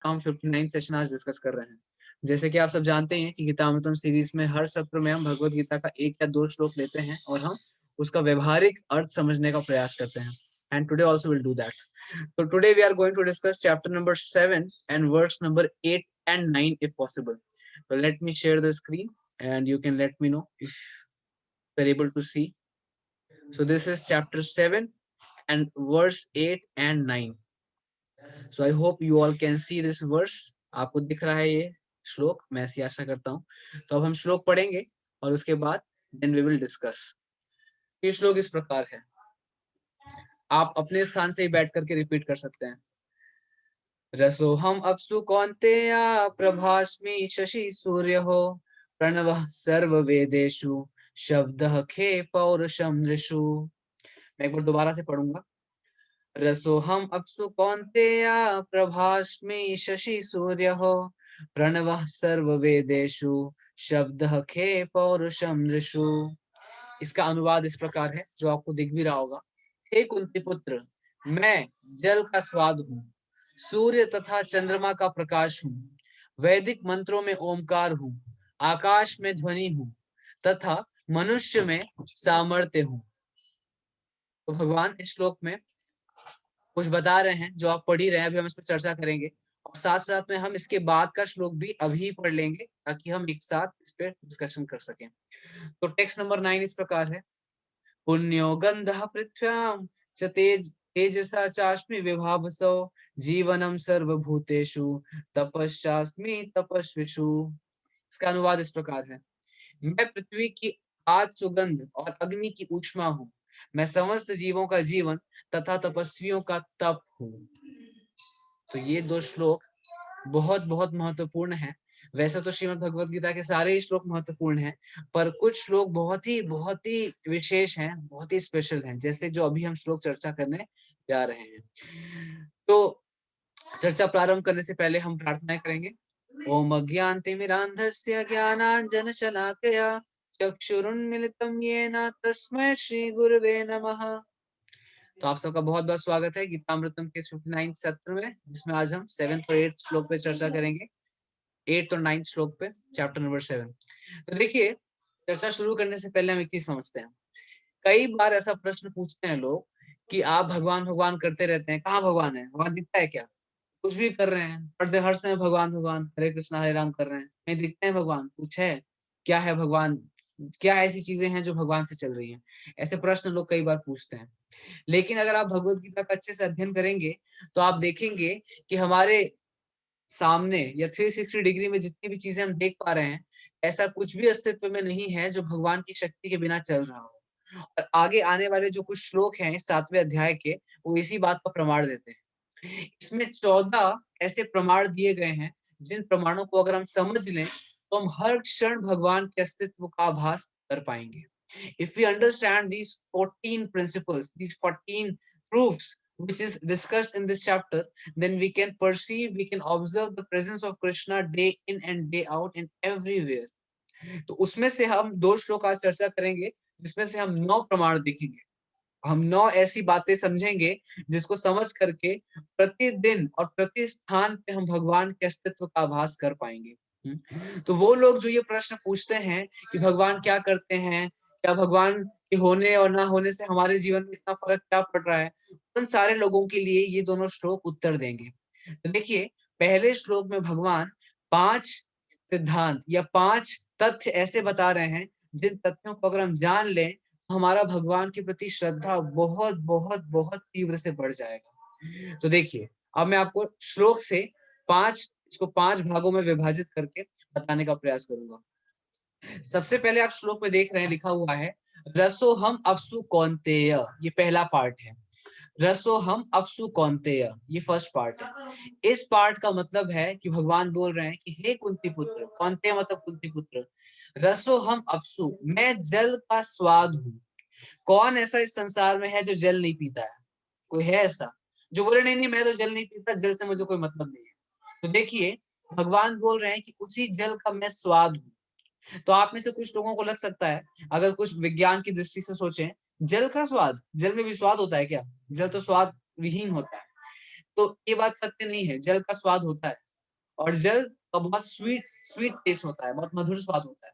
उसका हम 59 सेशन आज डिस्कस कर रहे हैं। जैसे कि आप सब जानते हैं कि गीतामृतम सीरीज में हर सत्र में हम भगवत गीता का 1 या 2 श्लोक लेते हैं और हम उसका व्यवहारिक अर्थ समझने का प्रयास करते हैं। And today also we'll do that. So today we are going to discuss chapter number 7 and verse number 8 and 9 if possible. So let me share the screen and you can let me know if you're able to see. So this is chapter 7 and verse 8 and 9. So I hope you all can see this verse. आपको दिख रहा है ये श्लोक, मैं ऐसी आशा करता हूँ। तो अब हम श्लोक पढ़ेंगे और उसके बाद then we will discuss. ये श्लोक इस प्रकार है, आप अपने स्थान से ही बैठ करके रिपीट कर सकते हैं। रसोहम अप्सु कौन्तेय प्रभास्मि शशि सूर्य हो प्रणवः सर्व वेदेषु शब्दः खे पौरुषम नृषु। मैं एक बार दोबारा से पढ़ूंगा। रसोहम अप्सु कौन्तेय प्रभास्मि शशि सूर्य हो प्रणवः सर्व वेदेषु शब्दः खे पौरुषम नृषु। इसका अनुवाद इस प्रकार है, जो आपको दिख भी रहा होगा। हे कुंती पुत्र, मैं जल का स्वाद हूँ, सूर्य तथा चंद्रमा का प्रकाश हूँ, वैदिक मंत्रों में ओमकार हूँ, आकाश में ध्वनि हूँ तथा मनुष्य में सामर्थ्य हूँ। तो भगवान इस श्लोक में कुछ बता रहे हैं जो आप पढ़ ही रहे हैं। अभी हम इस पर चर्चा करेंगे और साथ साथ में हम इसके बाद का श्लोक भी अभी पढ़ लेंगे ताकि हम एक साथ इस पर डिस्कशन कर सकें। तो टेक्स्ट नंबर 9 इस प्रकार है। पुण्यो गंधः पृथ्व्यां च तेजसा चास्मि विभावसो जीवनम सर्वभूतेषु तपश्चास्मि तपस्विषु। इसका अनुवाद इस प्रकार है, मैं पृथ्वी की आज सुगंध और अग्नि की ऊष्मा हूँ, मैं समस्त जीवों का जीवन तथा तपस्वियों का तप हूँ। तो ये 2 श्लोक बहुत बहुत महत्वपूर्ण है। वैसे तो श्रीमद् भगवत गीता के सारे ही श्लोक महत्वपूर्ण हैं, पर कुछ श्लोक बहुत ही विशेष हैं, बहुत ही स्पेशल हैं, जैसे जो अभी हम श्लोक चर्चा करने जा रहे हैं। तो चर्चा प्रारंभ करने से पहले हम प्रार्थना करेंगे। ओम अज्ञानतिमिरान्धस्य ज्ञानाञ्जनशलाकया चक्षुरुन्मिलितं येन तस्मै श्री गुरवे नमः। तो आप सबका बहुत बहुत स्वागत है गीतामृतम के 59 सत्र में, जिसमें आज हम 7th और 8th श्लोक पे चर्चा करेंगे। 8th और 9th श्लोक पे, चैप्टर नंबर 7। तो देखिए, चर्चा शुरू करने से पहले हम एक चीज समझते हैं। कई बार ऐसा प्रश्न पूछते हैं लोग कि आप भगवान भगवान करते रहते हैं, कहाँ भगवान है? भगवान दिखता है क्या? कुछ भी कर रहे हैं, पढ़ते हर समय भगवान भगवान हरे कृष्णा हरे राम कर रहे हैं, नहीं दिखते हैं भगवान? कुछ है क्या? है भगवान? क्या ऐसी चीजें हैं जो भगवान से चल रही हैं? ऐसे प्रश्न लोग कई बार पूछते हैं। लेकिन अगर आप भगवत गीता का अच्छे से अध्ययन करेंगे तो आप देखेंगे कि हमारे सामने या 360 डिग्री में जितनी भी चीजें हम देख पा रहे हैं, ऐसा कुछ भी अस्तित्व में नहीं है जो भगवान की शक्ति के बिना चल रहा हो। और आगे आने वाले जो कुछ श्लोक हैं इस 7वें अध्याय के, वो इसी बात का प्रमाण देते हैं। इसमें 14 ऐसे प्रमाण दिए गए हैं जिन प्रमाणों को अगर हम समझ लें तो हम हर क्षण भगवान के अस्तित्व का आभास कर पाएंगे। If we understand these 14 principles, these 14 proofs which is discussed in this chapter, then we can perceive, we can observe the presence of Krishna day in and day out and everywhere. तो उसमें से हम 2 श्लोक आज चर्चा करेंगे, जिसमें से हम 9 प्रमाण देखेंगे। हम 9 ऐसी बातें समझेंगे जिसको समझ करके प्रतिदिन और प्रति स्थान पे हम भगवान के अस्तित्व का आभास कर पाएंगे। तो वो लोग जो ये प्रश्न पूछते हैं कि भगवान क्या करते हैं, क्या भगवान के होने और ना होने से हमारे जीवन में इतना फर्क क्या पड़ रहा है, उन सारे लोगों के लिए ये दोनों श्लोक उत्तर देंगे। तो देखिए, पहले श्लोक में भगवान 5 सिद्धांत या 5 तथ्य ऐसे बता रहे हैं जिन तथ्यों को अगर हम जान लें तो हमारा भगवान के प्रति श्रद्धा बहुत बहुत बहुत तीव्र से बढ़ जाएगा। तो देखिए, अब मैं आपको श्लोक से 5 इसको 5 भागों में विभाजित करके बताने का प्रयास करूंगा। सबसे पहले आप श्लोक में देख रहे हैं, लिखा हुआ है रसो हम अपसु कौन्तेय। ये पहला पार्ट है। रसो हम अपसु कौन्तेय, ये फर्स्ट पार्ट है। इस पार्ट का मतलब है कि भगवान बोल रहे हैं कि हे कुंती पुत्र, कौन्तेय मतलब कुंती पुत्र, रसो हम अपसु, मैं जल का स्वाद हूँ। कौन ऐसा इस संसार में है जो जल नहीं पीता है? कोई है ऐसा जो बोले नहीं नहीं मैं तो जल नहीं पीता, जल से मुझे कोई मतलब नहीं है? तो देखिए, भगवान बोल रहे हैं कि उसी जल का मैं स्वाद हूँ। तो आप में से कुछ लोगों को लग सकता है, अगर कुछ विज्ञान की दृष्टि से सोचें, जल का स्वाद, जल में भी स्वाद होता है क्या? जल तो स्वाद विहीन होता है। तो ये बात सत्य नहीं है, जल का स्वाद होता है। और जल का बहुत स्वीट स्वीट टेस्ट होता है, बहुत मधुर स्वाद होता है।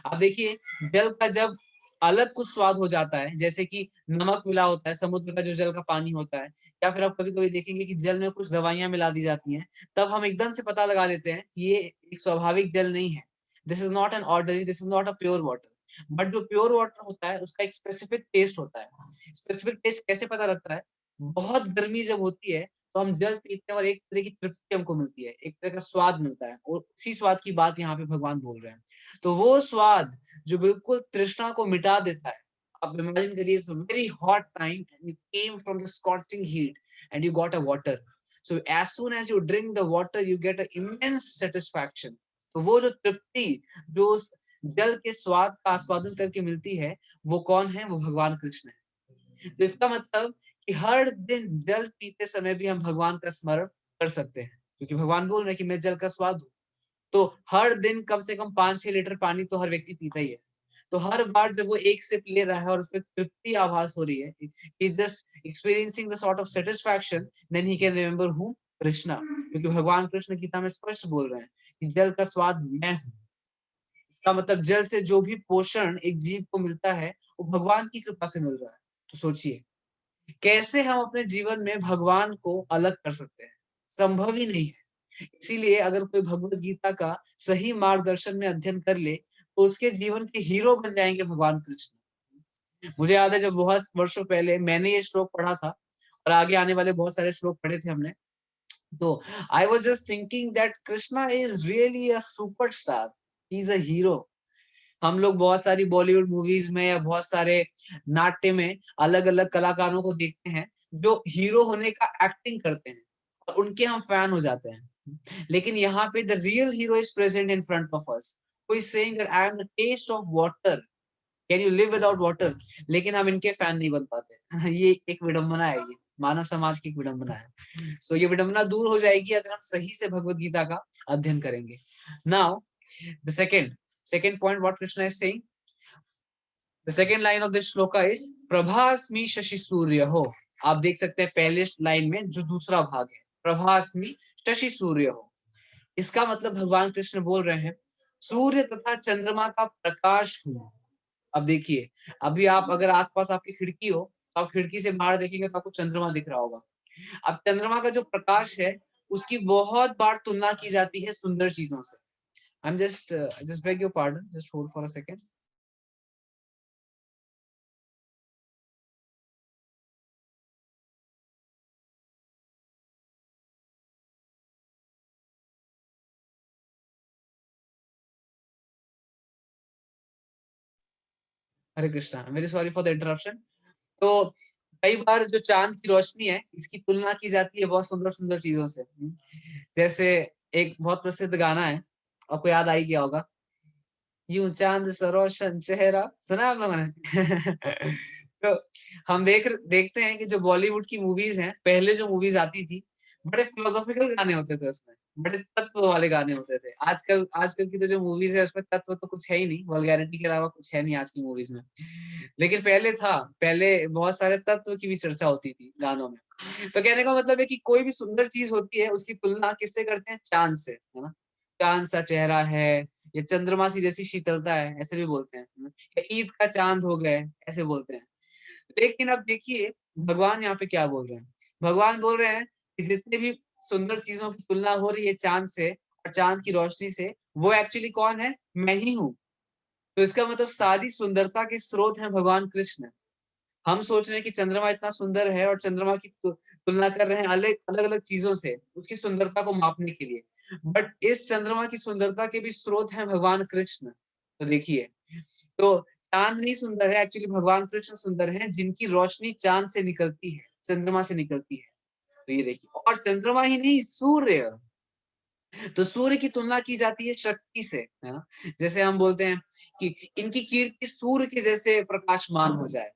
आप देखिए जल का जब अलग कुछ स्वाद हो जाता है, जैसे कि नमक मिला होता है समुद्र का जो जल का पानी होता है, या फिर आप कभी कभी देखेंगे कि जल में कुछ दवाइयां मिला दी जाती हैं, तब हम एकदम से पता लगा लेते हैं कि ये एक स्वाभाविक जल नहीं है। This is not an ordinary, this is not a pure water. But जो प्योर वाटर होता है उसका एक स्पेसिफिक टेस्ट होता है। स्पेसिफिक टेस्ट कैसे पता लगता है? बहुत गर्मी जब होती है तो हम जल पीते हैं और एक तरह की तृप्ति हमको मिलती है, एक तरह का स्वाद मिलता है, और उसी स्वाद की बात यहाँ पे भगवान बोल रहे हैं। तो वो स्वाद जो बिल्कुल तृष्णा को मिटा देता है। आप इमेजिन करिए, it's very hot time and you came from the scorching heat and you got a water. So as soon as you drink the water you get a immense satisfaction. तो वो जो तृप्ति जो उस जल के स्वाद का आस्वादन करके मिलती है, वो कौन है? वो भगवान कृष्ण है। तो इसका मतलब कि हर दिन जल पीते समय भी हम भगवान का स्मरण कर सकते हैं, क्योंकि भगवान बोल रहे हैं कि मैं जल का स्वाद हूँ। तो हर दिन कम से कम 5-6 लीटर पानी तो हर व्यक्ति पीता ही है। तो हर बार जब वो एक सिप ले रहा है और उसमें तृप्ति आभास हो रही है, he is just experiencing the sort of satisfaction, then he can remember who? Krishna. क्योंकि भगवान कृष्ण गीता में स्पष्ट बोल रहे हैं कि जल का स्वाद मैं हूँ। इसका मतलब जल से जो भी पोषण एक जीव को मिलता है वो भगवान की कृपा से मिल रहा है। तो सोचिए कैसे हम अपने जीवन में भगवान को अलग कर सकते हैं? संभव ही नहीं है। इसीलिए अगर कोई भगवत गीता का सही मार्गदर्शन में अध्ययन कर ले तो उसके जीवन के हीरो बन जाएंगे भगवान कृष्ण। मुझे याद है जब बहुत वर्षों पहले मैंने ये श्लोक पढ़ा था, और आगे आने वाले बहुत सारे श्लोक पढ़े थे हमने, तो I was just thinking that Krishna is really a superstar, he is a hero. हम लोग बहुत सारी बॉलीवुड मूवीज में या बहुत सारे नाट्य में अलग अलग कलाकारों को देखते हैं जो हीरो होने का एक्टिंग करते हैं, और उनके हम फैन हो जाते हैं। लेकिन यहाँ पे the real hero is present in front of us, who is saying that I am the taste of water, can you live without water. लेकिन हम इनके फैन नहीं बन पाते। ये एक विडंबना है, ये मानव समाज की एक विडंबना है। सो ये विडंबना दूर हो जाएगी अगर हम सही से भगवत गीता का अध्ययन करेंगे। Now the second point what Krishna is saying, the second line of this shloka is प्रभास्मि शशि सूर्य हो। आप देख सकते हैं पहले लाइन में जो दूसरा भाग है, प्रभास्मि शशि सूर्य हो। इसका मतलब भगवान कृष्ण बोल रहे हैं सूर्य तथा चंद्रमा का प्रकाश हूँ। अब देखिए, अभी आप अगर आसपास आपकी खिड़की हो तो आप खिड़की से बाहर देखेंगे तो आपको चंद्रमा दिख रहा होगा। अब चंद्रमा का जो प्रकाश है उसकी बहुत बार तुलना की जाती है सुंदर चीजों से। I'm just beg your pardon, just hold for a second. Hare Krishna, very sorry for the interruption. तो कई बार जो चांद की रोशनी है इसकी तुलना की जाती है बहुत सुंदर सुंदर चीजों से। जैसे एक बहुत प्रसिद्ध गाना है, आपको याद आ ही गया होगा, यूं चांद सा रोशन चेहरा, सुना आप लोगों ने? तो हम देखते हैं कि जो बॉलीवुड की मूवीज हैं, पहले जो मूवीज आती थी बड़े फिलोसॉफिकल गाने होते थे उसमें, बड़े तत्व वाले गाने होते थे। आजकल आजकल की तो जो मूवीज है उसमें तत्व तो कुछ है ही नहीं, वल्गैरिटी के अलावा कुछ है नहीं आज की मूवीज में। लेकिन पहले था, पहले बहुत सारे तत्व की भी चर्चा होती थी गानों में। तो कहने का मतलब है कि कोई भी सुंदर चीज होती है उसकी तुलना किससे करते हैं? चांद से, है ना? चांद सा चेहरा है, ये चंद्रमा सी जैसी शीतलता है, ऐसे भी बोलते हैं, या ईद का चांद हो गए, ऐसे बोलते हैं। लेकिन अब देखिए भगवान यहाँ पे क्या बोल रहे हैं। भगवान बोल रहे हैं कि जितने भी सुंदर चीजों की तुलना हो रही है चांद से और चांद की रोशनी से, वो एक्चुअली कौन है? मैं ही हूँ। तो इसका मतलब सारी सुंदरता के स्रोत हैं भगवान कृष्ण। हम सोच रहे हैं कि चंद्रमा इतना सुंदर है और चंद्रमा की तुलना कर रहे हैं अलग अलग अलग चीजों से उसकी सुंदरता को मापने के लिए। बट इस चंद्रमा की सुंदरता के भी स्रोत हैं भगवान कृष्ण। तो देखिए, तो चांद नहीं सुंदर है, एक्चुअली भगवान कृष्ण सुंदर हैं जिनकी रोशनी चांद से निकलती है, चंद्रमा से निकलती है। तो ये देखिए, और चंद्रमा ही नहीं, सूर्य। तो सूर्य की तुलना की जाती है शक्ति से, है ना? जैसे हम बोलते हैं कि इनकी कीर्ति सूर्य के जैसे प्रकाशमान हो जाए।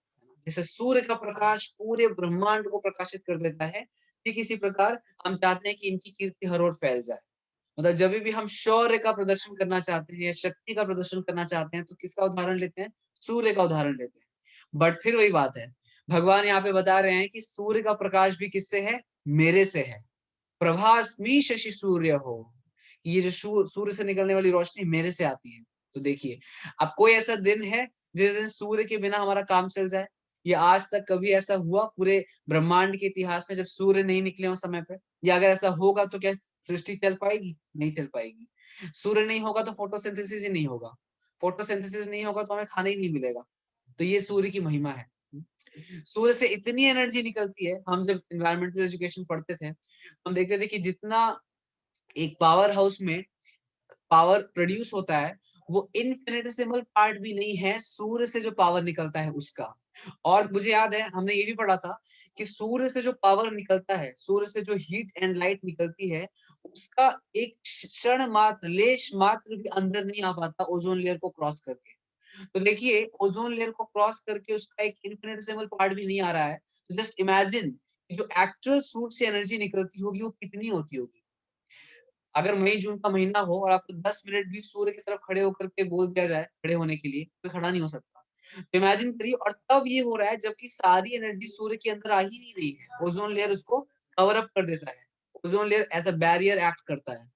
जैसे सूर्य का प्रकाश पूरे ब्रह्मांड को प्रकाशित कर देता है, ठीक इसी प्रकार हम चाहते हैं कि इनकी कीर्ति हर ओर फैल जाए। मतलब जब भी हम शौर्य का प्रदर्शन करना चाहते हैं या शक्ति का प्रदर्शन करना चाहते हैं तो किसका उदाहरण लेते हैं? सूर्य का उदाहरण लेते हैं। बट फिर वही बात है, भगवान यहाँ पे बता रहे हैं कि सूर्य का प्रकाश भी किससे है? मेरे से है। प्रभास्मी शशि सूर्य हो। कि ये जो सूर्य से निकलने वाली रोशनी मेरे से आती है। तो देखिए, अब कोई ऐसा दिन है जिस दिन सूर्य के बिना हमारा काम चल जाए? या आज तक कभी ऐसा हुआ पूरे ब्रह्मांड के इतिहास में जब सूर्य नहीं निकले हो समय पे? या अगर ऐसा होगा तो क्या सृष्टि चल पाएगी? नहीं चल पाएगी। सूर्य नहीं होगा तो फोटोसिंथेसिस ही नहीं होगा। फोटोसिंथेसिस नहीं होगा तो हमें खाना ही नहीं मिलेगा। तो ये सूर्य की महिमा है। सूर्य से इतनी एनर्जी निकलती है, हम जब एनवायरमेंटल एजुकेशन पढ़ते थे, हम देखते थे कि जितना एक पावर हाउस में पावर प्रोड्यूस होता है, वो इनफिनिटेसिमल पार्ट भी नहीं है सूर्य से जो पावर निकलता है उसका। और मुझे याद है हमने ये भी पढ़ा था कि सूर्य से जो पावर निकलता है, सूर्य से जो हीट एंड लाइट निकलती है, उसका एक क्षण मात्र, लेश मात्र भी अंदर नहीं आ पाता ओजोन लेयर को क्रॉस करके। तो देखिए, ओजोन लेयर को क्रॉस करके उसका एक इनफिनिटेसिमल पार्ट भी नहीं आ रहा है। तो जस्ट इमेजिन जो एक्चुअल सूर्य से एनर्जी निकलती होगी वो कितनी होती होगी। अगर मई जून का महीना हो और आपको 10 मिनट भी सूर्य की तरफ खड़े होकर के बोल दिया जाए खड़े होने के लिए, कोई खड़ा नहीं हो सकता। तो इमेजिन करिए, और तब ये हो रहा है जबकि सारी एनर्जी सूर्य के अंदर आ ही नहीं रही है। ओजोन लेयर उसको कवर अप कर देता है। Ozone layer as a barrier act करता है।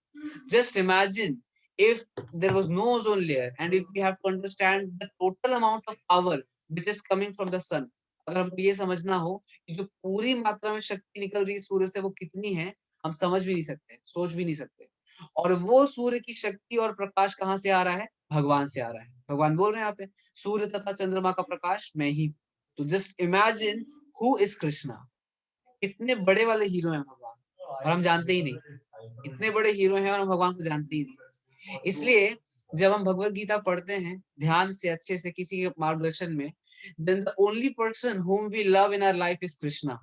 Just imagine if there was no ozone layer and if we have to understand the total amount of power which is coming from the sun. अगर हमको ये समझना हो कि जो पूरी मात्रा में शक्ति निकल रही है सूर्य से वो कितनी है, हम समझ भी नहीं सकते, सोच भी नहीं सकते। और वो सूर्य की शक्ति और प्रकाश कहाँ से आ रहा है? भगवान से आ रहा है। भगवान बोल रहे हैं यहाँ पे, सूर्य तथा चंद्रमा का प्रकाश मैं ही हूँ। तो just imagine who is Krishna. कितने बड़े वाले हीरो हैं भगवान, और हम जानते ही नहीं। इतने बड़े हीरो हैं और हम भगवान को जानते ही नहीं। इसलिए जब हम भगवत गीता पढ़ते हैं ध्यान से, अच्छे से, किसी के मार्गदर्शन में, then the only person whom we love in our life is Krishna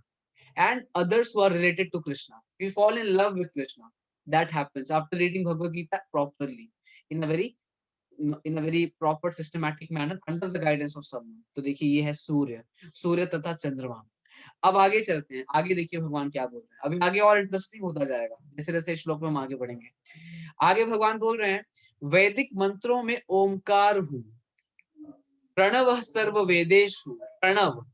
and others who are related to Krishna. We fall in love with Krishna. That happens after reading Bhagavad Gita properly, in a very proper systematic manner under the guidance of someone. तो देखिए ये है सूर्य, सूर्य तथा चंद्रमा। अब आगे चलते हैं, आगे देखिए भगवान क्या बोल रहे हैं। अभी आगे और इंटरेस्टिंग होता जाएगा जैसे जैसे श्लोक में हम आगे बढ़ेंगे। आगे भगवान बोल रहे हैं, वैदिक मंत्रों में ओमकार हूँ, प्रणव सर्व वेदेशु। प्रणव,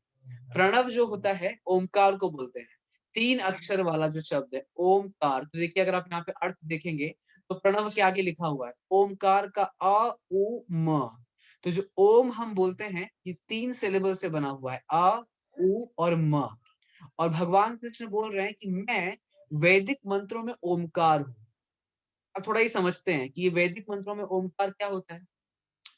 प्रणव जो होता है ओमकार को बोलते हैं। 3 अक्षर वाला जो शब्द है ओमकार। तो देखिए अगर आप यहाँ पे अर्थ देखेंगे तो प्रणव के आगे लिखा हुआ है ओमकार का अ उ म। तो जो ओम हम बोलते हैं ये 3 सिलेबल से बना हुआ है, अ उ और म। और भगवान कृष्ण बोल रहे हैं कि मैं वैदिक मंत्रों में ओमकार हूँ। अब थोड़ा ही समझते हैं कि ये वैदिक मंत्रों में ओमकार क्या होता है।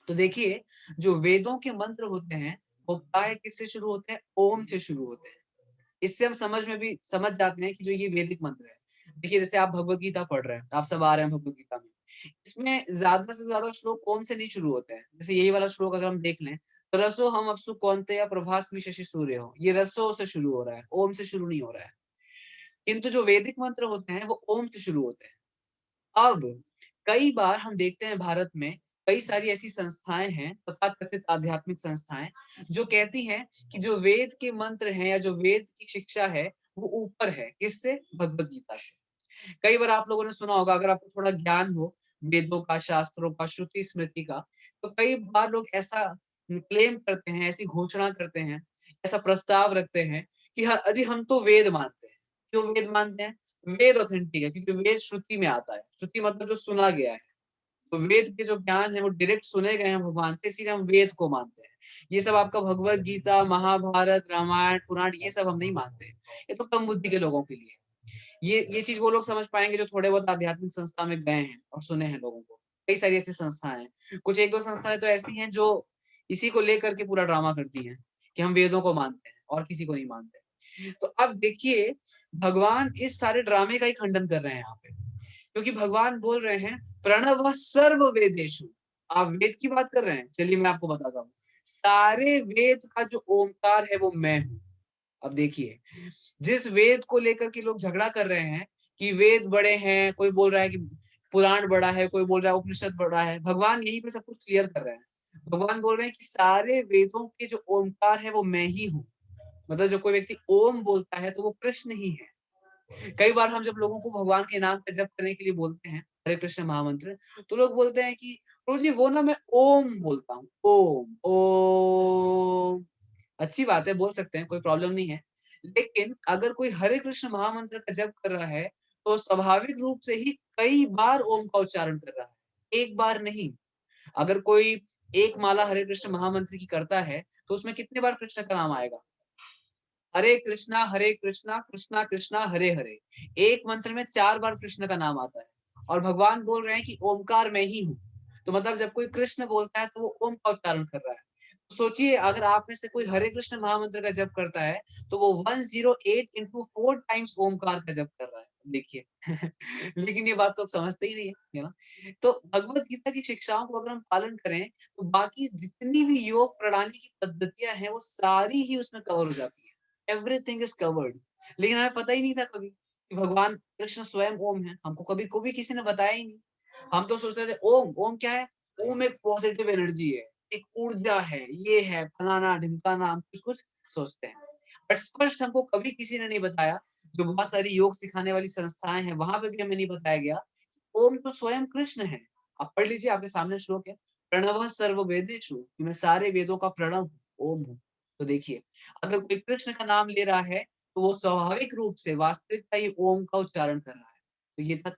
तो देखिए, जो वेदों के मंत्र होते हैं वो प्राय किससे शुरू होते हैं? ओम से शुरू होते हैं। इससे हम समझ जाते हैं कि जो ये वैदिक मंत्र है। देखिए जैसे आप भगवत गीता पढ़ रहे हैं, आप सब आ रहे हैं भगवत गीता में, इसमें ज्यादा से ज्यादा श्लोक ओम से नहीं शुरू होते हैं। जैसे यही वाला श्लोक अगर हम देख लें, तो रसो हम अपसु कौन्तेय प्रभास्मि शशि सूर्य हो, ये रसो से शुरू हो रहा है, ओम से शुरू नहीं हो रहा है। किंतु जो वैदिक मंत्र होते हैं वो ओम से शुरू होते हैं। अब कई बार हम देखते हैं भारत में कई सारी ऐसी संस्थाएं हैं, तथा कथित आध्यात्मिक संस्थाएं, जो कहती हैं कि जो वेद के मंत्र हैं या जो वेद की शिक्षा है वो ऊपर है। किससे? भगवत गीता से। कई बार आप लोगों ने सुना होगा, अगर आपको थोड़ा ज्ञान हो वेदों का, शास्त्रों का, श्रुति स्मृति का, तो कई बार लोग ऐसा क्लेम करते हैं, ऐसी घोषणा करते हैं, ऐसा प्रस्ताव रखते हैं कि अजी हम तो वेद मानते हैं। क्यों वेद मानते हैं? वेद ऑथेंटिक है क्योंकि वेद श्रुति में आता है। श्रुति मतलब जो सुना गया है। तो वेद के जो ज्ञान है वो डायरेक्ट सुने गए हैं भगवान से, इसीलिए हम वेद को मानते हैं। ये सब आपका भगवत गीता, महाभारत, रामायण, पुराण, ये सब हम नहीं मानते। ये तो कम बुद्धि के लोगों के लिए। ये चीज वो लोग समझ पाएंगे जो थोड़े बहुत आध्यात्मिक संस्था में गए हैं और सुने हैं लोगों को। कई सारी ऐसी संस्थाएं हैं, कुछ एक दो संस्थाएं तो ऐसी हैं जो इसी को लेकर के पूरा ड्रामा करती हैं कि हम वेदों को मानते हैं और किसी को नहीं मानते। तो अब देखिए, भगवान इस सारे ड्रामे का ही खंडन कर रहे हैं यहाँ पे, क्योंकि भगवान बोल रहे हैं प्रणव सर्व वेदेशु। आप वेद की बात कर रहे हैं, चलिए मैं आपको बताता हूँ। सारे वेद का जो ओमकार है वो मैं हूँ। अब देखिए, जिस वेद को लेकर के लोग झगड़ा कर रहे हैं कि वेद बड़े हैं, कोई बोल रहा है कि पुराण बड़ा है, कोई बोल रहा है उपनिषद बड़ा है, भगवान यहीं पे सब कुछ क्लियर कर रहे हैं। भगवान बोल रहे हैं कि सारे वेदों के जो ओमकार है वो मैं ही हूँ। मतलब जब कोई व्यक्ति ओम बोलता है तो वो कृष्ण ही है। कई बार हम जब लोगों को भगवान के नाम का जप करने के लिए बोलते हैं, हरे कृष्ण महामंत्र, तो लोग बोलते हैं कि प्रभु जी वो ना मैं ओम बोलता हूँ, ओम ओम। अच्छी बात है, बोल सकते हैं, कोई प्रॉब्लम नहीं है। लेकिन अगर कोई हरे कृष्ण महामंत्र का जप कर रहा है तो स्वाभाविक रूप से ही कई बार ओम का उच्चारण कर रहा है, एक बार नहीं। अगर कोई एक माला हरे कृष्ण महामंत्र की करता है तो उसमें कितने बार कृष्ण का नाम आएगा? हरे कृष्णा कृष्णा कृष्णा हरे हरे। एक मंत्र में 4 बार कृष्ण का नाम आता है और भगवान बोल रहे हैं कि ओमकार मैं ही हूँ। तो मतलब जब कोई कृष्ण बोलता है तो वो ओम का उच्चारण कर रहा है। तो सोचिए अगर आप में से कोई हरे कृष्ण महामंत्र का जप करता है तो वो 108 into 4 टाइम्स ओमकार का जप कर रहा है। देखिए लेकिन ये बात तो समझते ही नहीं है ना? तो भगवत गीता की शिक्षाओं को अगर हम पालन करें तो बाकी जितनी भी योग प्रणाली की पद्धतियां हैं वो सारी ही उसमें कवर हो जाती है। Everything is covered. लेकिन हमें पता ही नहीं था कभी कि भगवान कृष्ण स्वयं ओम है। हमको कभी किसी ने बताया ही नहीं। हम तो सोचते थे ओम ओम क्या है? ओम एक पॉजिटिव एनर्जी है, एक ऊर्जा है, ये है फलाना ढिमकाना, हम कुछ कुछ सोचते हैं। बट स्पष्ट हमको कभी किसी ने नहीं बताया। जो बहुत सारी योग सिखाने वाली संस्थाएं हैं वहां पे भी हमें नहीं बताया गया ओम तो स्वयं कृष्ण है। आप पढ़ लीजिए, आपके सामने श्लोक है, प्रणव सर्व वेदेषु, कि मैं सारे वेदों का प्रणव हूँ, ओम हूँ। तो देखिए अगर कोई कृष्ण का नाम ले रहा है तो वो स्वाभाविक रूप से वास्तविकता ही ओम का उच्चारण कर रहा है। तो ये था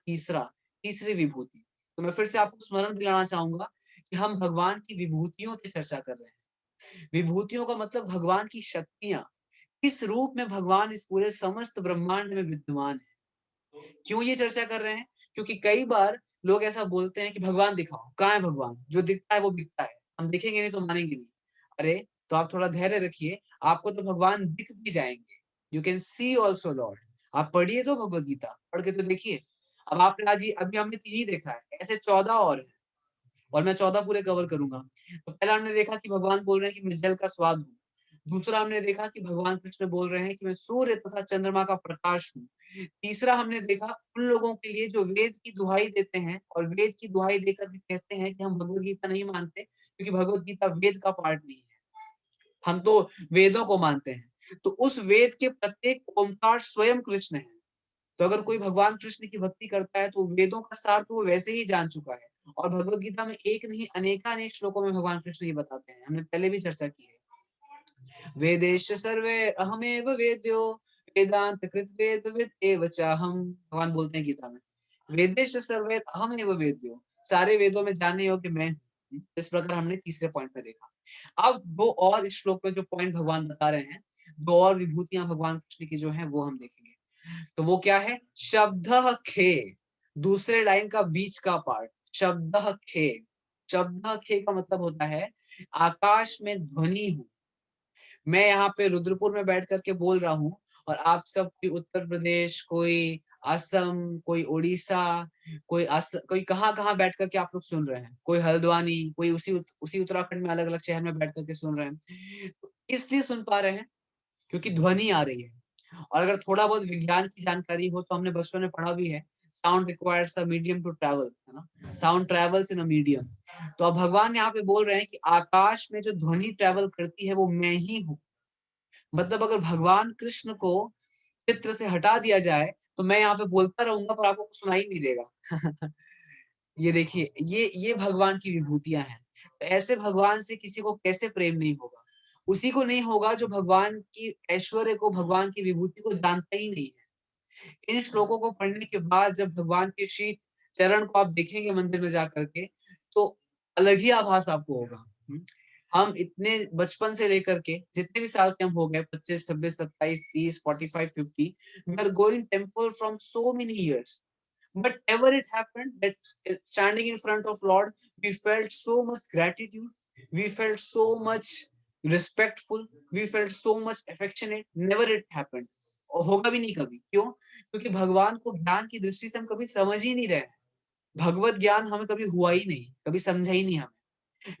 तीसरी विभूति। तो मैं फिर से आपको स्मरण दिलाना चाहूंगा कि हम भगवान की विभूतियों की चर्चा कर रहे हैं। विभूतियों का मतलब भगवान की शक्तियां, किस रूप में भगवान इस पूरे समस्त ब्रह्मांड में विद्यमान है। क्यों ये चर्चा कर रहे हैं? क्योंकि कई बार लोग ऐसा बोलते हैं कि भगवान दिखाओ, कहाँ है भगवान? जो दिखता है वो बिकता है, हम दिखेंगे नहीं तो मानेंगे नहीं। अरे तो आप थोड़ा धैर्य रखिए, आपको तो भगवान दिख भी जाएंगे। You can see also Lord. आप पढ़िए तो भगवत गीता पढ़ के तो देखिए। अब आपने आज अभी हमने 3 ही देखा है, ऐसे 14 और है और मैं 14 पूरे कवर करूंगा। तो पहला हमने देखा कि भगवान बोल रहे हैं कि मैं जल का स्वाद हूँ। दूसरा हमने देखा कि भगवान कृष्ण बोल रहे हैं कि मैं सूर्य तथा चंद्रमा का प्रकाश हूँ। तीसरा हमने देखा उन लोगों के लिए जो वेद की दुहाई देते हैं और वेद की दुहाई देकर के कहते हैं कि हम भगवत गीता नहीं मानते क्योंकि भगवत गीता वेद का पार्ट नहीं है, हम तो वेदों को मानते हैं। तो उस वेद के प्रत्येक ओमकार स्वयं कृष्ण है। तो अगर कोई भगवान कृष्ण की भक्ति करता है तो वेदों का सार तो वो वैसे ही जान चुका है। और भगवत गीता में एक नहीं अनेकानेक श्लोकों में भगवान कृष्ण ये बताते हैं, हमने पहले भी चर्चा की है। वेदेश सर्वे अहमेव वेद्यो वेदांत कृत वेद विद एव चाहम, भगवान बोलते हैं गीता में वेदेश सर्वे अहमेव वेद्यो, सारे वेदों में जानने योग्य मैं हूँ। इस प्रकार हमने तीसरे पॉइंट में देखा। अब दो और इस श्लोक में जो पॉइंट भगवान बता रहे हैं, दो और विभूतियां भगवान कृष्ण की जो है वो हम देखेंगे। तो वो क्या है? शब्द खे, दूसरे लाइन का बीच का पार्ट, शब्द खे। शब्द खे का मतलब होता है आकाश में ध्वनि हूँ। मैं यहाँ पे रुद्रपुर में बैठ करके बोल रहा हूँ और आप सब कोई उत्तर प्रदेश, कोई असम, कोई उड़ीसा, कोई कहाँ कहाँ बैठ करके आप लोग सुन रहे हैं, कोई हल्द्वानी, कोई उसी उत्तराखंड में अलग अलग शहर में बैठ करके सुन रहे हैं। तो इसलिए सुन पा रहे हैं क्योंकि ध्वनि आ रही है। और अगर थोड़ा बहुत विज्ञान की जानकारी हो तो हमने बचपन में पढ़ा भी है, sound requires a medium to travel, है ना? Sound travels in a medium. तो अब भगवान यहाँ पे बोल रहे हैं कि आकाश में जो ध्वनि ट्रैवल करती है वो मैं ही हूँ। मतलब अगर भगवान कृष्ण को चित्र से हटा दिया जाए तो मैं यहाँ पे बोलता रहूंगा पर आपको कुछ सुनाई नहीं देगा। ये देखिए, ये भगवान की विभूतियां हैं। तो ऐसे भगवान से किसी को कैसे प्रेम नहीं होगा? उसी को नहीं होगा जो भगवान की ऐश्वर्य को, भगवान की विभूति को जानता ही नहीं है। इन श्लोकों को पढ़ने के बाद जब भगवान के श्री चरण को आप देखेंगे मंदिर में जाकर के तो अलग ही आभास आपको होगा। हम इतने बचपन से लेकर के जितने भी साल के हम हो गए, 25, 26, 27, 30, 45, 50, we are going temple from so many years. But ever it happened that standing in front of Lord, we felt so much gratitude, we felt so much respectful, we felt so much affectionate. Never it happened. और होगा भी नहीं कभी। क्यों? क्योंकि भगवान को ज्ञान की दृष्टि से हम कभी समझ ही नहीं रहे। भगवत ज्ञान हमें कभी हुआ ही नहीं, कभी समझा ही नहीं हमें।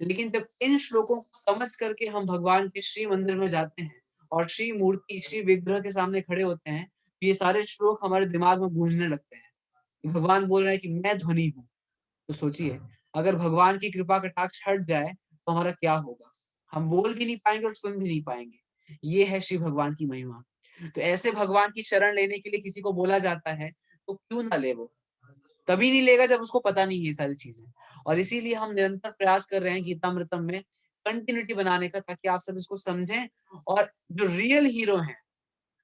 लेकिन जब इन श्लोकों को समझ करके हम भगवान के श्री मंदिर में जाते हैं और श्री मूर्ति, श्री विग्रह के सामने खड़े होते हैं, तो ये सारे श्लोक हमारे दिमाग में गूंजने लगते हैं। भगवान बोल रहे हैं कि मैं ध्वनि हूँ। तो सोचिए अगर भगवान की कृपा कटाक्ष हट जाए तो हमारा क्या होगा? हम बोल भी नहीं पाएंगे और सुन भी नहीं पाएंगे। ये है श्री भगवान की महिमा। तो ऐसे भगवान की शरण लेने के लिए किसी को बोला जाता है तो क्यों ना ले वो? तभी नहीं लेगा जब उसको पता नहीं है ये सारी चीजें। और इसीलिए हम निरंतर प्रयास कर रहे हैं गीतामृतम में कंटिन्यूटी बनाने का, ताकि आप सब इसको समझें और जो रियल हीरो हैं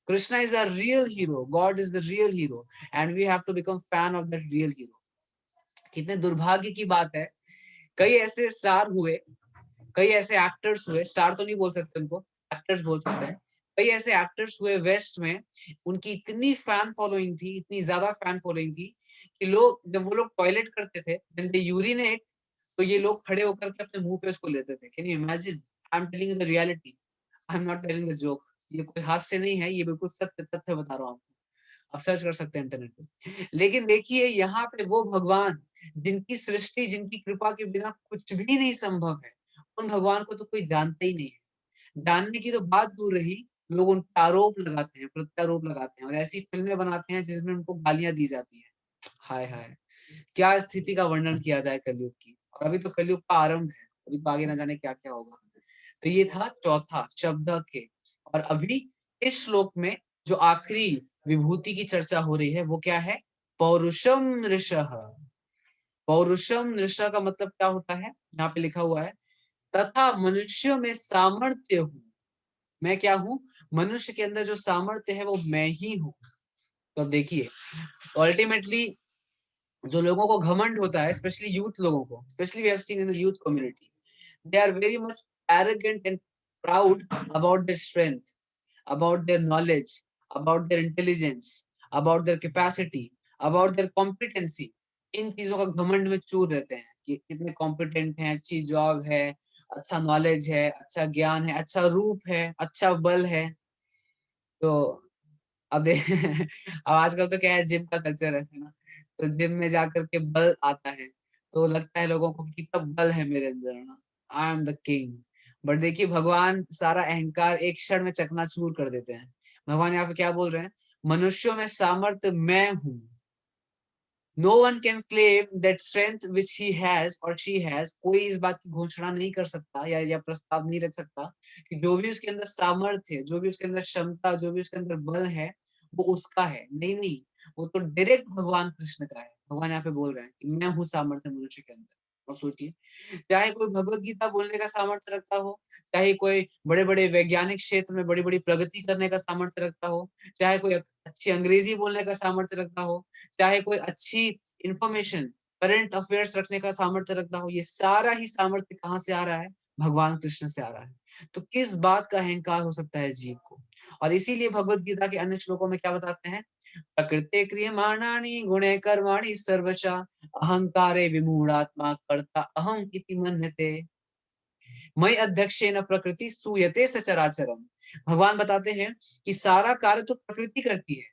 Krishna is a real hero. God is the real hero, and we have to become fan of that real hero. कितने दुर्भाग्य की बात है, कई ऐसे स्टार हुए, कई ऐसे एक्टर्स हुए, स्टार तो नहीं बोल सकते उनको, एक्टर्स बोल सकते हैं, कई ऐसे एक्टर्स हुए वेस्ट में, उनकी इतनी फैन फॉलोइंग थी, इतनी ज्यादा फैन फॉलोइंग थी कि लोग, जब वो लोग टॉयलेट करते थे, व्हेन दे यूरिनेट, तो ये लोग खड़े होकर के अपने मुंह पे उसको लेते थे। Can you imagine? I am telling you the reality, I am not telling the joke. ये कोई हास्य नहीं है, ये बिल्कुल सत्य तथ्य बता रहा हूँ आपको, आप सर्च कर सकते हैं इंटरनेट पे। लेकिन देखिए यहाँ पे वो भगवान जिनकी सृष्टि, जिनकी कृपा के बिना कुछ भी नहीं संभव है, उन भगवान को तो कोई जानता ही नहीं है। जानने की तो बात दूर रही, लोग उन पर आरोप लगाते हैं, प्रत्यारोप लगाते हैं और ऐसी फिल्में बनाते हैं जिसमें उनको गालियां दी जाती है। हाय हाय, क्या स्थिति का वर्णन किया जाए कलयुग की। और अभी तो कलयुग का आरंभ है, अभी तो आगे ना जाने क्या क्या होगा। तो ये था चौथा शब्द के। और अभी इस श्लोक में जो आखिरी विभूति की चर्चा हो रही है वो क्या है? पौरुषम नृषः। पौरुषम नृषः का मतलब क्या होता है? यहाँ पे लिखा हुआ है, तथा मनुष्य में सामर्थ्य हूँ। मैं क्या हूँ? मनुष्य के अंदर जो सामर्थ्य है वो मैं ही हूँ। तो अब देखिए, अल्टीमेटली जो लोगों को घमंड होता है, स्पेशली यूथ लोगों को, specially we have seen in the youth community, they are very much arrogant and proud about their strength, about their knowledge, about their intelligence, about their capacity, about their competency। इन चीजों का घमंड में चूर रहते हैं कि कितने कॉम्पिटेंट हैं, अच्छी जॉब है, अच्छा नॉलेज है, अच्छा ज्ञान है, अच्छा रूप है, अच्छा बल है। तो अब अब आजकल तो क्या है, जिम का कल्चर है ना, तो जिम में जाकर के बल आता है, तो लगता है लोगों को कि कितना बल है मेरे अंदर ना, आई एम द किंग। बट देखिए भगवान सारा अहंकार एक क्षण में चकनाचूर कर देते हैं। भगवान यहाँ पे क्या बोल रहे हैं? मनुष्यों में सामर्थ्य मैं हूँ। No one can claim that strength which he has और शी हैज। कोई इस बात की घोषणा नहीं कर सकता या प्रस्ताव नहीं रख सकता कि जो भी उसके अंदर सामर्थ्य है, जो भी उसके अंदर क्षमता, जो भी उसके अंदर बल है, वो उसका है। नहीं नहीं, वो तो डायरेक्ट भगवान कृष्ण का है। भगवान यहाँ पे बोल रहे हैं कि मैं हूँ सामर्थ्य मनुष्य के अंदर। और सोचिए, चाहे कोई भगवत गीता बोलने का सामर्थ्य रखता हो, चाहे कोई बड़े बड़े वैज्ञानिक क्षेत्र में बड़ी बड़ी प्रगति करने का सामर्थ्य रखता हो, चाहे कोई अच्छी अंग्रेजी बोलने का सामर्थ्य रखता हो, चाहे कोई अच्छी इंफॉर्मेशन, करंट अफेयर्स रखने का सामर्थ्य रखता हो, ये सारा ही सामर्थ्य कहाँ से आ रहा है? भगवान कृष्ण से आ रहा है। तो किस बात का अहंकार हो सकता है जीव को? और इसीलिए भगवत गीता के अन्य श्लोकों में क्या बताते हैं? प्रकृते क्रियमाणानि गुणे कर्माणि सर्वशः अहंकारे विमूढ़ात्मा कर्ता अहम इति मन्यते मयि अध्यक्षेन प्रकृति सूयते सचराचरम। भगवान बताते हैं कि सारा कार्य तो प्रकृति करती है,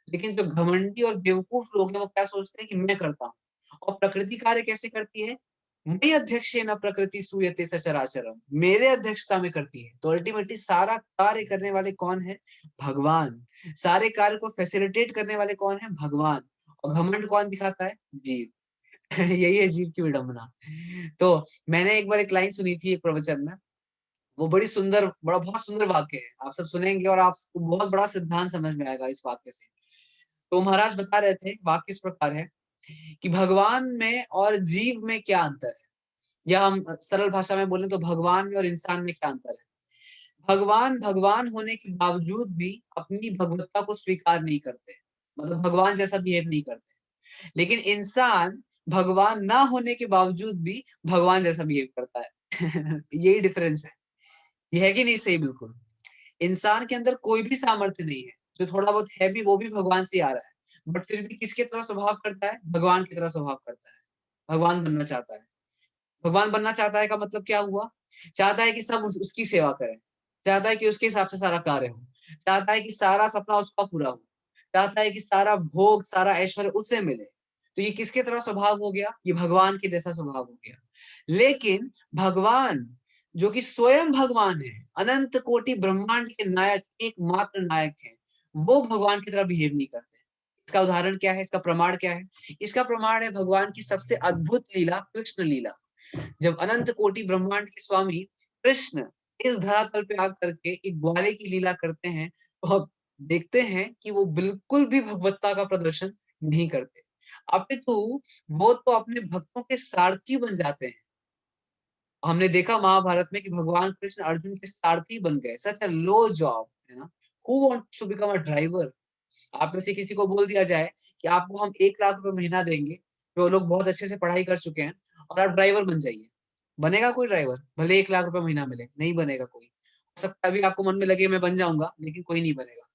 लेकिन जो घमंडी और बेवकूफ लोग हैं वो क्या सोचते हैं कि मैं करता हूँ। और प्रकृति कार्य कैसे करती है? मयि अध्यक्षेन प्रकृति सूयते सचराचरम, मेरे अध्यक्षता में करती है। तो अल्टीमेटली सारा कार्य करने वाले कौन है? भगवान। सारे कार्य को फैसिलिटेट करने वाले कौन है? भगवान। और घमंड कौन दिखाता है? जीव। यही है जीव की विडंबना। तो मैंने एक बार एक लाइन सुनी थी एक प्रवचन में, वो बड़ी सुंदर, बहुत सुंदर वाक्य है, आप सब सुनेंगे और आपको बहुत बड़ा सिद्धांत समझ में आएगा इस वाक्य से। तो महाराज बता रहे थे, वाक्य इस प्रकार है कि भगवान में और जीव में क्या अंतर है, या हम सरल भाषा में बोलें तो भगवान में और इंसान में क्या अंतर है। भगवान भगवान होने के बावजूद भी अपनी भगवत्ता को स्वीकार नहीं करते, मतलब भगवान जैसा बिहेव नहीं करते। लेकिन इंसान भगवान ना होने के बावजूद भी भगवान जैसा बिहेव करता है। यही डिफरेंस है। ये है कि नहीं सही? बिल्कुल। इंसान के अंदर कोई भी सामर्थ्य नहीं है, जो थोड़ा बहुत है भी वो भी भगवान से आ रहा है, बट फिर भी किसके तरह स्वभाव करता है? भगवान की तरह स्वभाव करता है। भगवान बनना चाहता है। भगवान बनना चाहता है का मतलब क्या हुआ? चाहता है कि सब उसकी सेवा करें, चाहता है कि उसके हिसाब से सारा कार्य हो, चाहता है कि सारा सपना उसका पूरा हो, चाहता है कि सारा भोग, सारा ऐश्वर्य उससे मिले। तो ये किसके तरह स्वभाव हो गया? ये भगवान के जैसा स्वभाव हो गया। लेकिन भगवान जो कि स्वयं भगवान है, अनंत कोटि ब्रह्मांड के नायक, एकमात्र नायक है, वो भगवान की तरह बिहेव नहीं करते। इसका उदाहरण क्या है? इसका प्रमाण क्या है? इसका प्रमाण है भगवान की सबसे अद्भुत लीला, कृष्ण लीला। जब अनंत कोटि ब्रह्मांड के स्वामी कृष्ण इस धरातल पे आकर के एक ग्वाले की लीला करते हैं, तो हम देखते हैं कि वो बिल्कुल भी भगवत्ता का प्रदर्शन नहीं करते, अपितु वो तो अपने भक्तों के सारथी बन जाते हैं। हमने देखा महाभारत में कि भगवान कृष्ण अर्जुन के सारथी बन गए। सच अ लो जॉब है ना, who wants to become a driver? आप में से किसी को बोल दिया जाए कि आपको हम 1 लाख रुपए महीना देंगे, जो लोग बहुत अच्छे से पढ़ाई कर चुके हैं और आप ड्राइवर बन जाइए। बनेगा कोई ड्राइवर? भले 1 लाख रुपए महीना मिले, नहीं बनेगा कोई। हो सकता है अभी आपको मन में लगे मैं बन जाऊँगा, लेकिन कोई नहीं बनेगा,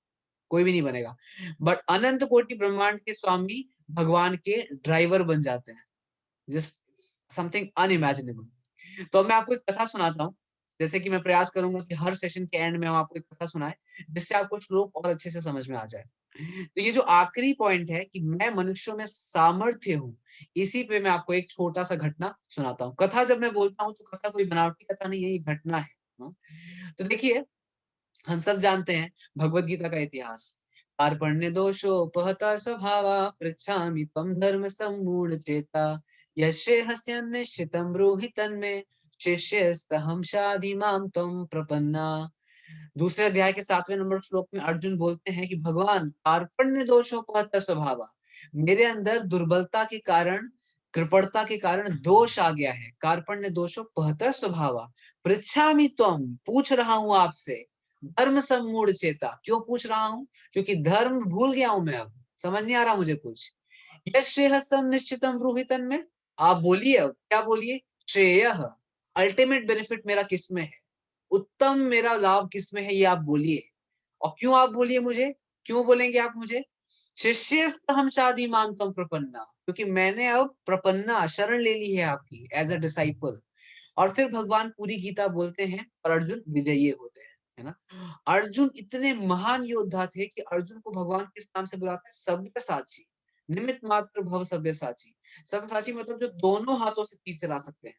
कोई भी नहीं बनेगा। बट अनंत कोटि ब्रह्मांड के स्वामी भगवान के ड्राइवर बन जाते हैं। Just something unimaginable. तो अब मैं आपको एक कथा सुनाता हूँ। जैसे कि मैं प्रयास करूंगा कि हर सेशन के एंड में हम आपको एक कथा सुनाएं, जिससे आपको श्लोक और अच्छे से समझ में आ जाए। तो ये जो आखिरी पॉइंट है कि मैं मनुष्यों में सामर्थ्य हूँ, इसी पे मैं आपको एक छोटा सा घटना सुनाता हूँ। कथा जब मैं बोलता हूँ तो कथा कोई बनावटी कथा नहीं है, ये घटना है। हाँ? तो देखिए, हम सब जानते हैं भगवत गीता का इतिहास। कार्पण्य दोषोपहता स्वभावा पृच्छामि त्वं धर्म सम्मूढ़ चेता यस्य हस्यन्निश्चितं ब्रूहि तन्मे शिष्यस्तहं शाधि मां त्वं प्रपन्ना। दूसरे अध्याय के 7वें नंबर श्लोक में अर्जुन बोलते हैं कि भगवान, कार्पण्य दोषोपहत स्वभाव, मेरे अंदर दुर्बलता के कारण, कृपणता के कारण दोष आ गया है। कार्पण्य दोषोपहत स्वभाव पृच्छामि त्वं, पूछ रहा हूं आपसे, धर्म सम्मूढ़ चेता। क्यों पूछ रहा हूं? क्योंकि धर्म भूल गया हूं मैं, अब समझ नहीं आ रहा मुझे कुछ। यश्रेयः निश्चितम ब्रूहि तन्मे, आप बोलिए, अब क्या बोलिए? श्रेय, अल्टीमेट बेनिफिट मेरा किसमें है, उत्तम मेरा लाभ किसमें है, ये आप बोलिए। और क्यों आप बोलिए मुझे, क्यों बोलेंगे आप मुझे? शिष्यस्तहं शाधि मां त्वं प्रपन्ना, क्योंकि मैंने अब प्रपन्ना, शरण ले ली है आपकी, एज अ डिसाइपल। और फिर भगवान पूरी गीता बोलते हैं और अर्जुन विजयी होते हैं, है ना। अर्जुन इतने महान योद्धा थे कि अर्जुन को भगवान किस नाम से बुलाते हैं? सब्यसाची, निमित्त मात्र भव सब्यसाची। सब्यसाची मतलब जो दोनों हाथों से तीर चला सकते हैं।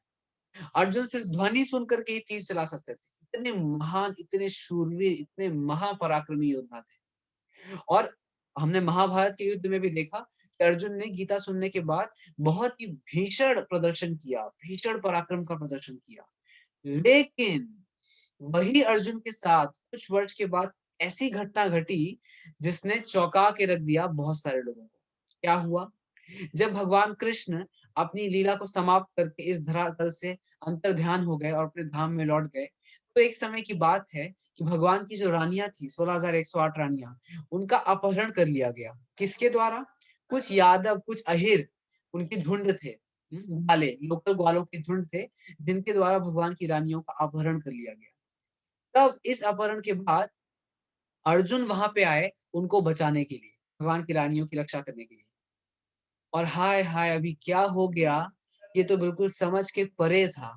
अर्जुन सिर्फ ध्वनि सुन करके ही तीर चला सकते थे। इतने महान, इतने शूरवीर, इतने महापराक्रमी योद्धा थे। और हमने महाभारत के युद्ध में भी देखा कि अर्जुन ने गीता सुनने के बाद बहुत ही भीषण प्रदर्शन किया, भीषण पराक्रम का प्रदर्शन किया। लेकिन वही अर्जुन के साथ कुछ वर्ष के बाद ऐसी घटना घटी जिसने चौंका के रख दिया बहुत सारे लोगों को। क्या हुआ? जब भगवान कृष्ण अपनी लीला को समाप्त करके इस धरातल से अंतर ध्यान हो गए और अपने धाम में लौट गए, तो एक समय की बात है कि भगवान की जो रानियां थी, 16,108 रानियां, उनका अपहरण कर लिया गया। किसके द्वारा? कुछ यादव, कुछ अहिर, उनके झुंड थे, ग्वाले, लोकल ग्वालों के झुंड थे, जिनके द्वारा भगवान की रानियों का अपहरण कर लिया गया। तब इस अपहरण के बाद अर्जुन वहां पे आए उनको बचाने के लिए, भगवान की रानियों की रक्षा करने के लिए। और हाय हाय, अभी क्या हो गया, ये तो बिल्कुल समझ के परे था।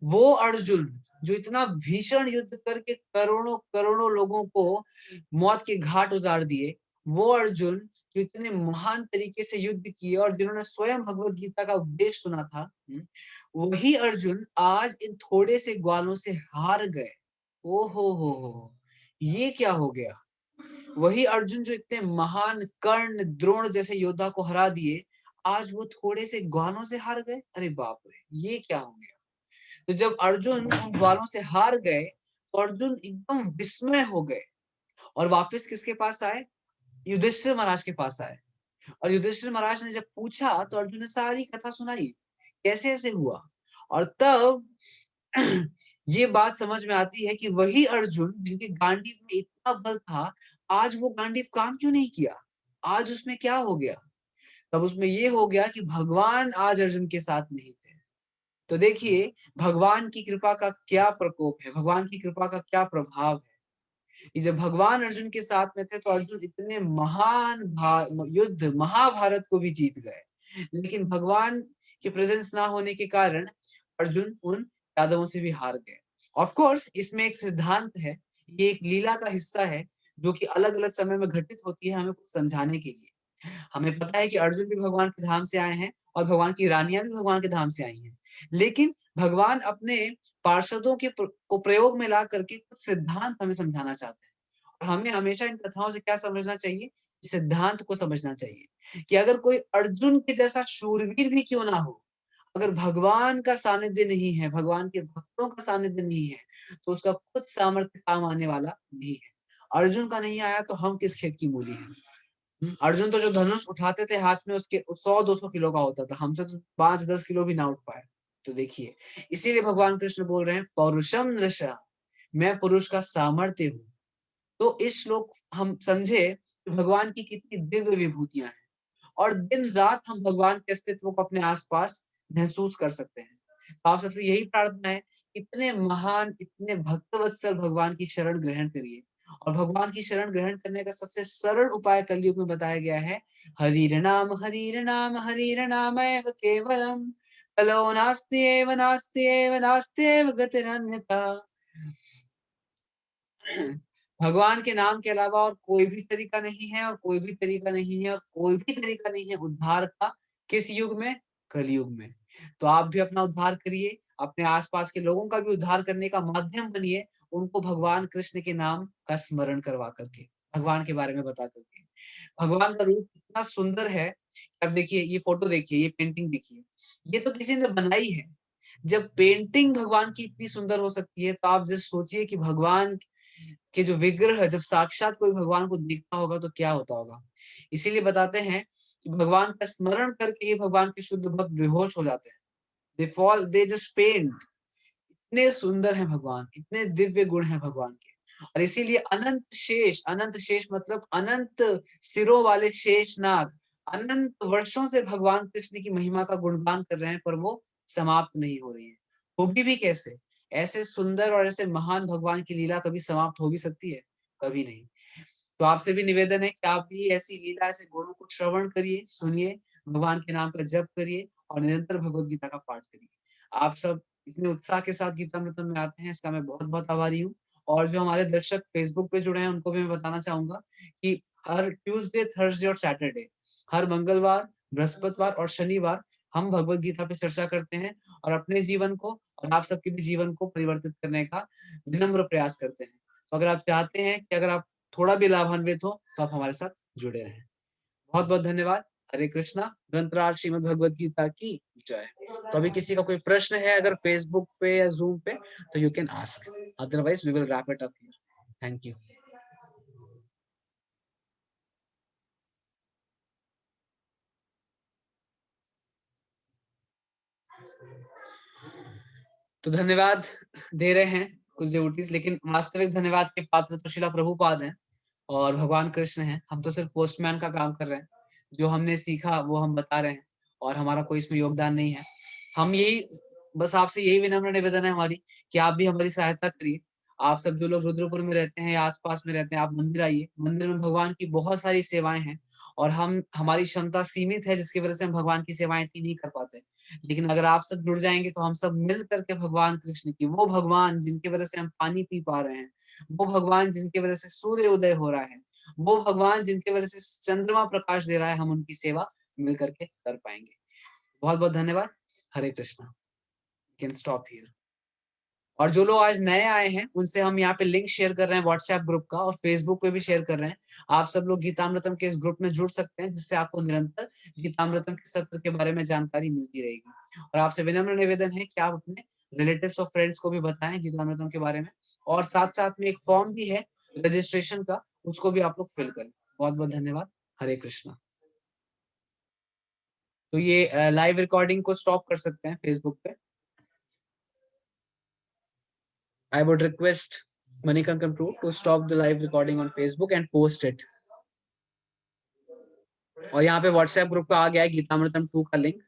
वो अर्जुन जो इतना भीषण युद्ध करके करोड़ों करोड़ों लोगों को मौत के घाट उतार दिए, वो अर्जुन जो इतने महान तरीके से युद्ध किए और जिन्होंने स्वयं भगवत गीता का उपदेश सुना था, वही अर्जुन आज इन थोड़े से ग्वालों से हार गए। ओ हो, ये क्या हो गया? वही अर्जुन जो इतने महान कर्ण, द्रोण जैसे योद्धा को हरा दिए, आज वो थोड़े से ग्वालों से हार गए। अरे बाप रे, ये क्या हो गया? तो जब अर्जुन उन ग्वालों से हार गए, तो अर्जुन एकदम विस्मय हो गए और वापस किसके पास आए? युधिष्ठिर महाराज के पास आए। और युधिष्ठिर महाराज ने जब पूछा तो अर्जुन ने सारी कथा सुनाई, कैसे ऐसे हुआ। और तब ये बात समझ में आती है कि वही अर्जुन जिनके गांडीव में इतना बल था, आज वो गांडीव काम क्यों नहीं किया? आज उसमें क्या हो गया? तब उसमें ये हो गया कि भगवान आज अर्जुन के साथ नहीं थे। तो देखिए, भगवान की कृपा का क्या प्रकोप है, भगवान की कृपा का क्या प्रभाव है। कि जब भगवान अर्जुन के साथ में थे तो अर्जुन इतने महान युद्ध, महाभारत को भी जीत गए। लेकिन भगवान के प्रेजेंस ना होने के कारण अर्जुन उन यादवों से भी हार गए। ऑफ कोर्स इसमें एक सिद्धांत है, ये एक लीला का हिस्सा है जो कि अलग अलग समय में घटित होती है हमें कुछ समझाने के लिए। हमें पता है कि अर्जुन भी भगवान के धाम से आए हैं और भगवान की रानियां भी भगवान के धाम से आई हैं। लेकिन भगवान अपने पार्षदों के को प्रयोग में ला करके कुछ सिद्धांत हमें समझाना चाहते हैं। और हमें हमेशा इन कथाओं से क्या समझना चाहिए? सिद्धांत को समझना चाहिए कि अगर कोई अर्जुन के जैसा शूरवीर भी क्यों ना हो, अगर भगवान का सानिध्य नहीं है, भगवान के भक्तों का सानिध्य नहीं है, तो उसका खुद सामर्थ्य काम आने वाला नहीं है। अर्जुन का नहीं आया तो हम किस खेत की मूली हैं? अर्जुन तो जो धनुष उठाते थे हाथ में, उसके 100-200 किलो का होता था, हमसे तो 5-10 किलो भी ना उठ पाए। तो देखिए, इसीलिए भगवान कृष्ण बोल रहे हैं पौरुषम नृषा, मैं पुरुष का सामर्थ्य हूँ। तो इस श्लोक हम समझे कि भगवान की कितनी दिव्य विभूतियां हैं और दिन रात हम भगवान के अस्तित्व को अपने आसपास महसूस कर सकते हैं। तो आप सबसे यही प्रार्थना है, इतने महान, इतने भक्तवत्सल भगवान की शरण ग्रहण करिए। और भगवान की शरण ग्रहण करने का सबसे सरल उपाय कलयुग में बताया गया है, हरिर नाम हरिर नाम हरिर नाम एव केवलम, कलो नास्ति एव नास्ति एव गतिरन्यथा। भगवान के नाम के अलावा और कोई भी तरीका नहीं है और कोई भी तरीका नहीं है और कोई भी तरीका नहीं है उद्धार का। किस युग में? कलयुग में। तो आप भी अपना उद्धार करिए, अपने आसपास के लोगों का भी उद्धार करने का माध्यम बनिए, उनको भगवान कृष्ण के नाम का स्मरण करवा करके, भगवान के बारे में बता करके। भगवान का रूप इतना सुंदर है। अब देखिए ये फोटो देखिए, ये पेंटिंग देखिए, ये तो किसी ने बनाई है। जब पेंटिंग भगवान की इतनी सुंदर हो सकती है, तो आप जस्ट सोचिए कि भगवान कि जो विग्रह जब साक्षात कोई भगवान को देखता होगा तो क्या होता होगा। इसीलिए बताते हैं कि भगवान का स्मरण करके ही भगवान के शुद्ध भक्त बेहोश हो जाते हैं। दे फॉल, दे जस्ट फेंट। इतने सुंदर हैं भगवान, इतने दिव्य गुण हैं भगवान के। और इसीलिए अनंत शेष मतलब अनंत सिरों वाले शेष नाग अनंत वर्षों से भगवान कृष्ण की महिमा का गुणगान कर रहे हैं, पर वो समाप्त नहीं हो रही है। होगी भी कैसे? ऐसे सुंदर और ऐसे महान भगवान की लीला कभी समाप्त हो भी सकती है? कभी नहीं। तो आपसे भी निवेदन है कि आप भी ऐसी लीला, ऐसे गुणों को श्रवण करिए, सुनिए, भगवान के नाम का जप करिए और निरंतर भगवत गीता का पाठ करिए। आप सब इतने उत्साह के साथ गीतामृतम में आते हैं, इसका मैं बहुत-बहुत आभारी हूँ। और जो हमारे दर्शक फेसबुक पे जुड़े हैं, उनको भी मैं बताना चाहूँगा कि हर ट्यूसडे, थर्सडे और सैटरडे, हर मंगलवार, बृहस्पतिवार और शनिवार हम भगवत गीता पे चर्चा करते हैं और अपने जीवन को और आप सबके भी जीवन को परिवर्तित करने का विनम्र प्रयास करते हैं। तो अगर आप चाहते हैं कि अगर आप थोड़ा भी लाभान्वित हो, तो आप हमारे साथ जुड़े रहें। बहुत-बहुत धन्यवाद। हरे कृष्णा। ग्रंथराज श्रीमद् भगवत गीता की जय। तो अभी किसी का कोई प्रश्न है अगर फेसबुक पे या ज़ूम पे, तो you can ask, otherwise we will wrap it up here. Thank you. तो धन्यवाद दे रहे हैं कुछ डिवोटीज, लेकिन वास्तविक धन्यवाद के पात्र तो शिला प्रभुपाद हैं और भगवान कृष्ण हैं। हम तो सिर्फ पोस्टमैन का काम कर रहे हैं। जो हमने सीखा वो हम बता रहे हैं और हमारा कोई इसमें योगदान नहीं है। हम यही, बस आपसे यही विनम्र निवेदन है हमारी कि आप भी हमारी सहायता करिए। आप सब जो लोग रुद्रपुर में रहते हैं या आसपास में रहते हैं, आप मंदिर आइए। मंदिर में भगवान की बहुत सारी सेवाएं हैं और हमारी क्षमता सीमित है, जिसकी वजह से हम भगवान की सेवाएं इतनी नहीं कर पाते। लेकिन अगर आप सब जुड़ जाएंगे तो हम सब मिल करके भगवान कृष्ण की, वो भगवान जिनकी वजह से हम पानी पी पा रहे हैं, वो भगवान जिनकी वजह से सूर्य उदय हो रहा है, वो भगवान जिनकी वजह से चंद्रमा प्रकाश दे रहा है, हम उनकी सेवा मिल करके कर पाएंगे। बहुत बहुत धन्यवाद। Hare Krishna. Can stop here. और जो लोग आज नए आए हैं उनसे हम यहाँ पे लिंक शेयर कर रहे हैं व्हाट्सएप ग्रुप का, और फेसबुक पे भी शेयर कर रहे हैं। आप सब लोग गीतामृतम के इस ग्रुप में जुड़ सकते हैं, जिससे आपको निरंतर गीतामृतम के सत्र के बारे में जानकारी मिलती रहेगी। और आपसे विनम्र निवेदन है कि आप अपने रिलेटिव्स और फ्रेंड्स को भी बताएं गीतामृतम के बारे में। और साथ साथ में एक फॉर्म भी है रजिस्ट्रेशन का, उसको भी आप लोग फिल करें। बहुत बहुत धन्यवाद। हरे कृष्णा। तो ये लाइव रिकॉर्डिंग को स्टॉप कर सकते हैं फेसबुक पे। I would request Manikankan Pru to stop the live recording on Facebook and post it. और यहाँ पे व्हाट्सएप ग्रुप का आ गया है गीतामृतम 2 का लिंक,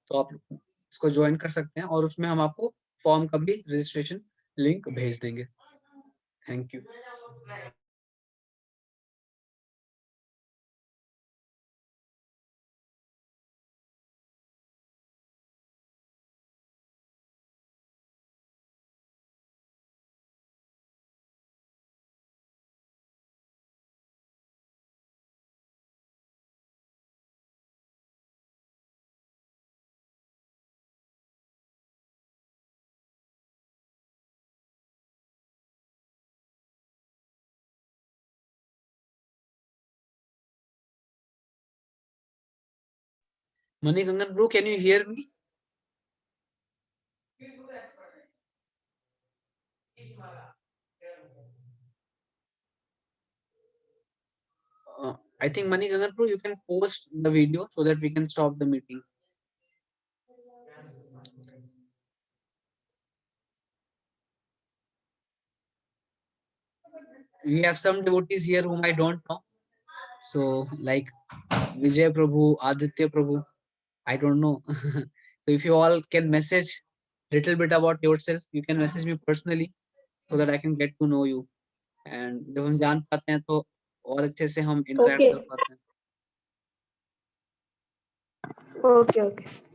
तो आप इसको ज्वाइन कर सकते हैं और उसमें हम आपको फॉर्म का भी रजिस्ट्रेशन लिंक भेज देंगे। Thank you. Manikankan Pru, can you hear me? I think Manikankan Pru, you can post the video so that we can stop the meeting. we have some devotees here whom I don't know. So like Vijay Prabhu, Aditya Prabhu, I don't know. So if you all can message little bit about yourself, you can message me personally so that I can get to know you. And जब हम जान पाते हैं तो और अच्छे से हम interact Okay. कर पाते हैं. Okay.